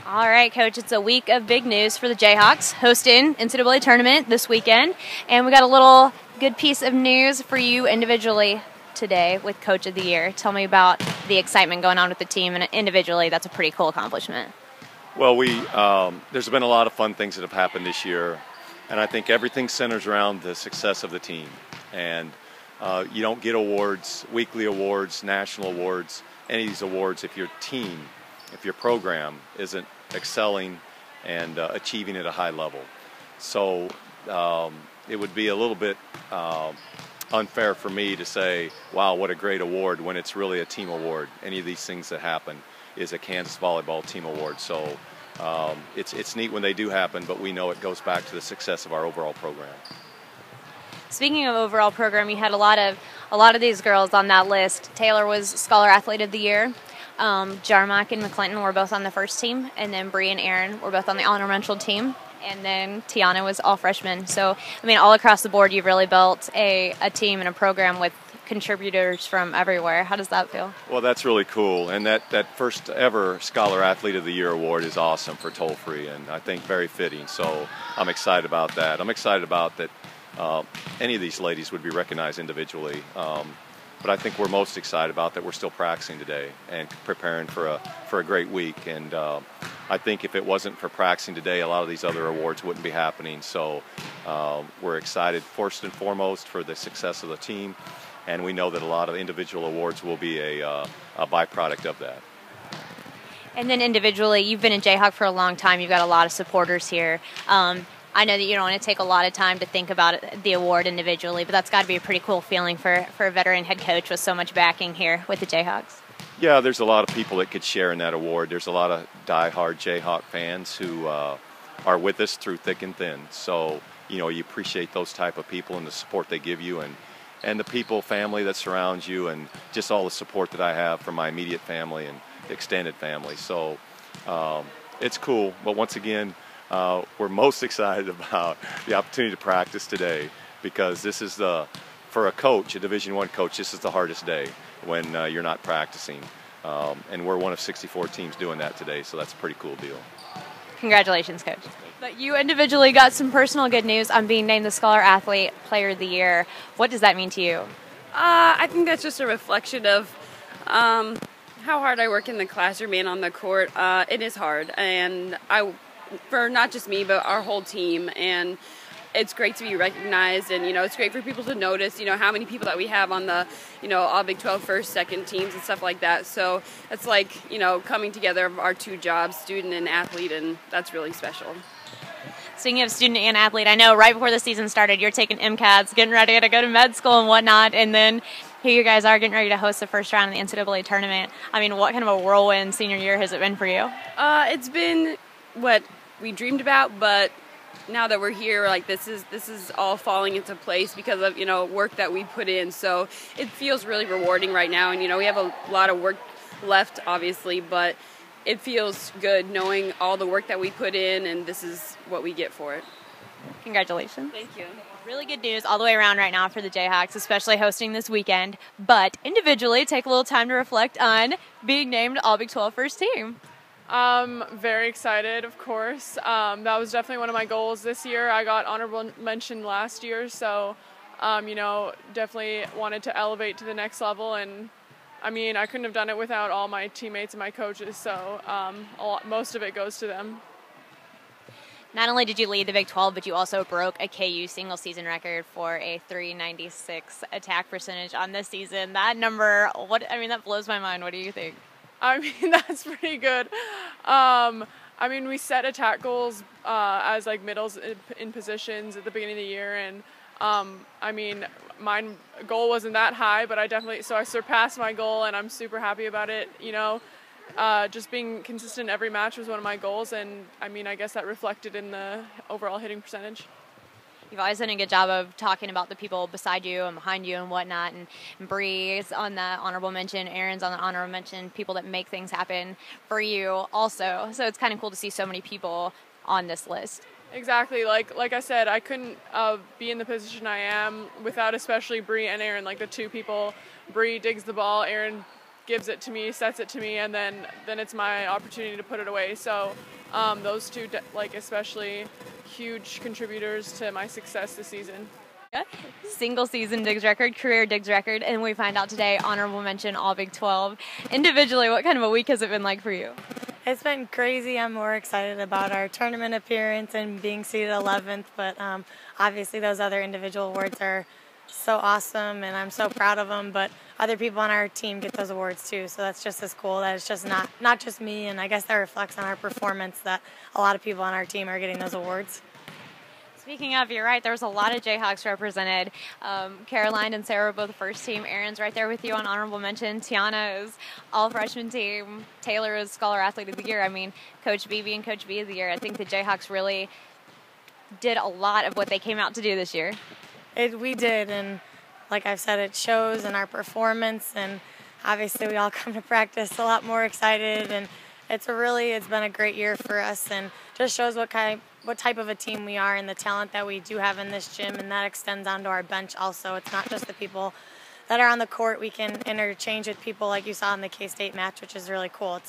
All right, Coach, it's a week of big news for the Jayhawks, hosting NCAA tournament this weekend, and we got a little good piece of news for you individually today with Coach of the Year. Tell me about the excitement going on with the team, and individually, that's a pretty cool accomplishment. Well, there's been a lot of fun things that have happened this year, and I think everything centers around the success of the team. And you don't get awards, weekly awards, national awards, any of these awards if your team, if your program isn't excelling and achieving at a high level. So it would be a little bit unfair for me to say, wow, what a great award, when it's really a team award. Any of these things that happen is a Kansas volleyball team award. So it's neat when they do happen, but we know it goes back to the success of our overall program. Speaking of overall program, you had a lot of these girls on that list. Tayler was Scholar Athlete of the Year. Jarmoc and McClinton were both on the first team, and then Brianne and Erin were both on the honor mention team, and then Tiana was all freshmen. So, I mean, all across the board, you've really built a team and a program with contributors from everywhere. How does that feel? Well, that's really cool, and that first ever Scholar Athlete of the Year award is awesome for Tolefree, and I think very fitting. So I'm excited about that. I'm excited about that any of these ladies would be recognized individually. But I think we're most excited about that we're still practicing today and preparing for a great week. And I think if it wasn't for practicing today, a lot of these other awards wouldn't be happening. So we're excited first and foremost for the success of the team, and we know that a lot of individual awards will be a byproduct of that. And then individually, you've been in Jayhawk for a long time. You've got a lot of supporters here. I know that you don't want to take a lot of time to think about the award individually, but that's got to be a pretty cool feeling for a veteran head coach with so much backing here with the Jayhawks. Yeah, there's a lot of people that could share in that award. There's a lot of diehard Jayhawk fans who are with us through thick and thin. So, you appreciate those type of people and the support they give you, and the people, family that surrounds you, and just all the support that I have from my immediate family and extended family. So it's cool, but once again, we're most excited about the opportunity to practice today, because this is for a coach, a Division I coach, this is the hardest day when you're not practicing. And we're one of 64 teams doing that today, so that's a pretty cool deal. Congratulations, Coach. But you individually got some personal good news on being named the Scholar Athlete Player of the Year. What does that mean to you? I think that's just a reflection of how hard I work in the classroom and on the court. It is hard, and for not just me, but our whole team, and it's great to be recognized, and it's great for people to notice how many people that we have on the all Big 12 first, second teams and stuff like that. So it's like coming together of our two jobs, student and athlete, and that's really special. Speaking of student and athlete, I know right before the season started, you're taking MCATs, getting ready to go to med school and whatnot, and then here you guys are getting ready to host the first round of the NCAA tournament. I mean, what kind of a whirlwind senior year has it been for you? It's been what we dreamed about, but now that we're here, like this is all falling into place because of work that we put in. So it feels really rewarding right now, and we have a lot of work left, obviously, but it feels good knowing all the work that we put in, and this is what we get for it. Congratulations. Thank you. Really good news all the way around right now for the Jayhawks, especially hosting this weekend. But individually, take a little time to reflect on being named All Big 12 first team. Very excited, of course. That was definitely one of my goals this year. I got honorable mention last year, so definitely wanted to elevate to the next level. And I mean, I couldn't have done it without all my teammates and my coaches, so most of it goes to them. Not only did you lead the Big 12, but you also broke a KU single-season record for a .396 attack percentage on this season. That number, that blows my mind. What do you think? I mean, that's pretty good. I mean, we set attack goals as like middles in positions at the beginning of the year, and I mean, my goal wasn't that high, but I surpassed my goal, and I'm super happy about it. Just being consistent every match was one of my goals, and I mean, I guess that reflected in the overall hitting percentage. You've always done a good job of talking about the people beside you and behind you and whatnot, and Bree's on the honorable mention, Erin's on the honorable mention, people that make things happen for you also. So it's kind of cool to see so many people on this list. Exactly. Like I said, I couldn't be in the position I am without especially Bree and Erin, like the two people. Bree digs the ball, Erin gives it to me, sets it to me, and then it's my opportunity to put it away. So those two, especially huge contributors to my success this season. Single season Diggs record, career Diggs record, and we find out today, honorable mention, all Big 12. Individually, what kind of a week has it been like for you? It's been crazy. I'm more excited about our tournament appearance and being seated 11th, but obviously those other individual awards are so awesome, and I'm so proud of them, but other people on our team get those awards too, so that's just as cool that it's just not just me, and I guess that reflects on our performance that a lot of people on our team are getting those awards. Speaking of, you're right, there was a lot of Jayhawks represented. Caroline and Sara were both first team. Erin's right there with you on honorable mention. Tiana is all freshman team. Tayler is Scholar Athlete of the Year. I mean, Coach B being Coach B of the Year. I think the Jayhawks really did a lot of what they came out to do this year. We did, and like I've said, it shows in our performance, and obviously we all come to practice a lot more excited, and it's been a great year for us, and just shows what type of a team we are and the talent that we do have in this gym, and that extends onto our bench also. It's not just the people that are on the court. We can interchange with people like you saw in the K-State match, which is really cool.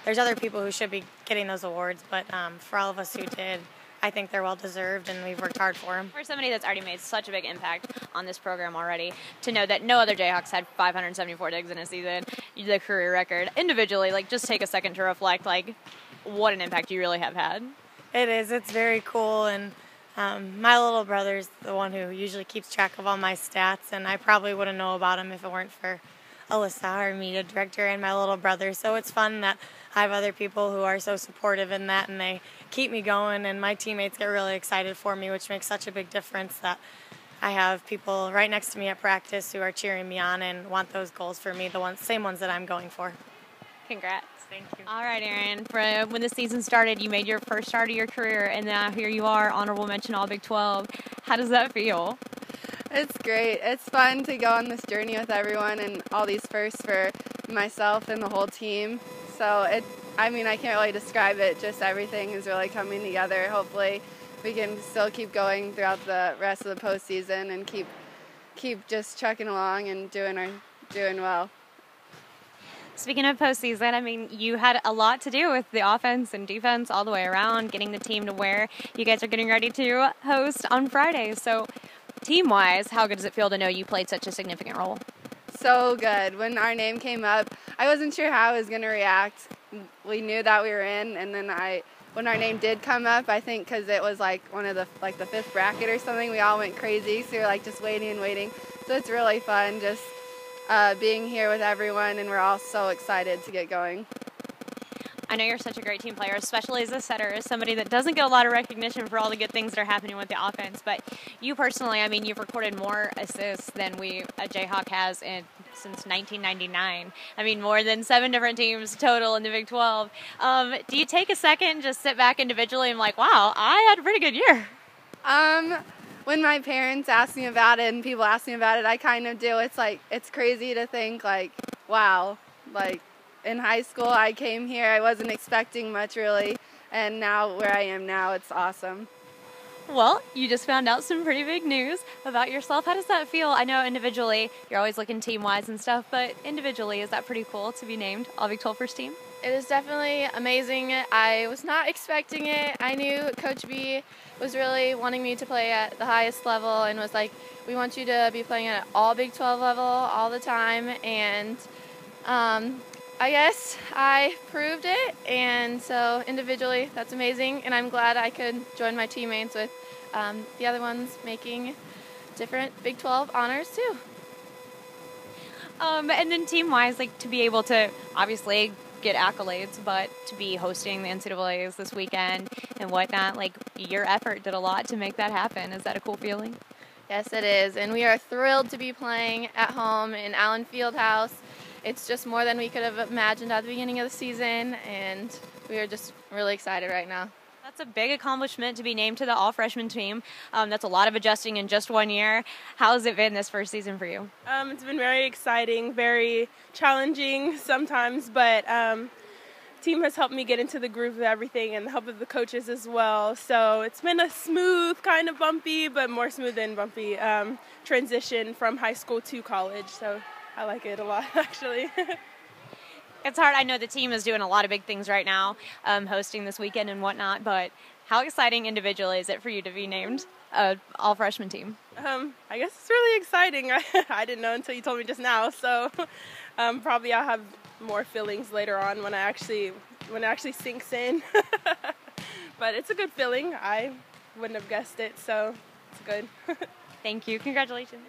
There's other people who should be getting those awards, but for all of us who did, I think they're well-deserved, and we've worked hard for them. For somebody that's already made such a big impact on this program already, to know that no other Jayhawks had 574 digs in a season, the career record, individually, just take a second to reflect, what an impact you really have had. It is. It's very cool, and my little brother's the one who usually keeps track of all my stats, and I probably wouldn't know about him if it weren't for Alyssa, our media director, and my little brother. So it's fun that I have other people who are so supportive in that, and they keep me going, and my teammates get really excited for me, which makes such a big difference that I have people right next to me at practice who are cheering me on and want those goals for me, same ones that I'm going for. Congrats. Thank you. All right, Erin. When the season started, you made your first start of your career, and now here you are, honorable mention All Big 12. How does that feel? It's great. It's fun to go on this journey with everyone and all these firsts for myself and the whole team. So I can't really describe it. Just everything is really coming together. Hopefully we can still keep going throughout the rest of the postseason and keep just trucking along and doing well. Speaking of postseason, you had a lot to do with the offense and defense all the way around, getting the team to where you guys are getting ready to host on Friday. So team-wise, how good does it feel to know you played such a significant role? So good. When our name came up, I wasn't sure how I was going to react. We knew that we were in, and then when our name did come up, I think because it was one of the fifth bracket or something, we all went crazy. So we were just waiting and waiting. So it's really fun just being here with everyone, and we're all so excited to get going. I know you're such a great team player, especially as a setter, as somebody that doesn't get a lot of recognition for all the good things that are happening with the offense. But you personally, you've recorded more assists than a Jayhawk has since 1999. More than 7 different teams total in the Big 12. Do you take a second, just sit back individually and wow, I had a pretty good year? When my parents ask me about it and people ask me about it, I kind of do. It's crazy to think wow, in high school I came here, I wasn't expecting much really, and now where I am now, it's awesome. Well, you just found out some pretty big news about yourself. How does that feel? I know individually you're always looking team-wise and stuff, but individually, is that pretty cool to be named All Big 12 First Team? It is definitely amazing. I was not expecting it. I knew Coach B was really wanting me to play at the highest level and was we want you to be playing at all Big 12 level all the time, and I guess I proved it, and so individually that's amazing, and I'm glad I could join my teammates with the other ones making different Big 12 honors too. And then team-wise, to be able to obviously get accolades, but to be hosting the NCAAs this weekend and whatnot, your effort did a lot to make that happen. Is that a cool feeling? Yes, it is, and we are thrilled to be playing at home in Allen Fieldhouse. It's just more than we could have imagined at the beginning of the season, and we are just really excited right now. That's a big accomplishment to be named to the all-freshman team. That's a lot of adjusting in just 1 year. How has it been this first season for you? It's been very exciting, very challenging sometimes, but team has helped me get into the groove of everything and the help of the coaches as well. So it's been a smooth, kind of bumpy, but more smooth than bumpy transition from high school to college. So I like it a lot, actually. It's hard. I know the team is doing a lot of big things right now, hosting this weekend and whatnot, but how exciting individually is it for you to be named all-freshman team? I guess it's really exciting. I didn't know until you told me just now, so probably I'll have more feelings later on when it actually sinks in. But it's a good feeling. I wouldn't have guessed it, so it's good. Thank you. Congratulations.